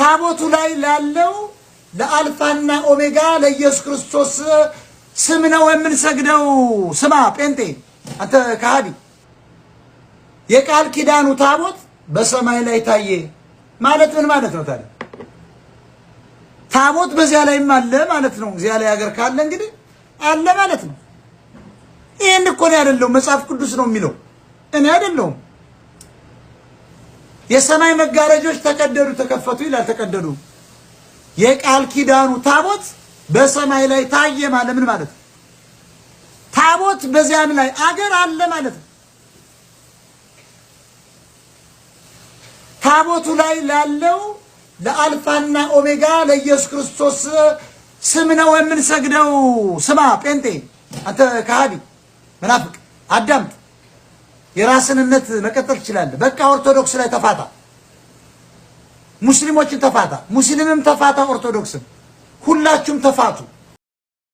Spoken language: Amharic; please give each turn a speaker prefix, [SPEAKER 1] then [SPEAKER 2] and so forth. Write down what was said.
[SPEAKER 1] ታቦቱ ላይ ላለው ለአልፋና ኦሜጋ ለኢየሱስ ክርስቶስ ስም ነው የምንሰግደው። ስማ ጴንጤ፣ አንተ ከሃዲ፣ የቃል ኪዳኑ ታቦት በሰማይ ላይ ታየ ማለት ምን ማለት ነው ታዲያ? ታቦት በዚያ ላይም አለ ማለት ነው። እዚያ ላይ ሀገር ካለ እንግዲህ አለ ማለት ነው። ይሄን እኮ ነው አይደለም መጽሐፍ ቅዱስ ነው የሚለው፣ እኔ አይደለሁም። የሰማይ መጋረጆች ተቀደዱ ተከፈቱ ይላል። ተቀደዱ። የቃል ኪዳኑ ታቦት በሰማይ ላይ ታየ ማለት ምን ማለት ነው? ታቦት በዚያም ላይ አገር አለ ማለት ነው። ታቦቱ ላይ ላለው ለአልፋና ኦሜጋ ለኢየሱስ ክርስቶስ ስም ነው የምንሰግደው። ስማ ጴንጤ፣ አንተ ከሃዲ መናፍቅ፣ አዳምጥ። የራስንነት መቀጠል ትችላለህ። በቃ ኦርቶዶክስ ላይ ተፋታ፣ ሙስሊሞችን ተፋታ፣ ሙስሊምም ተፋታ፣ ኦርቶዶክስም ሁላችሁም ተፋቱ።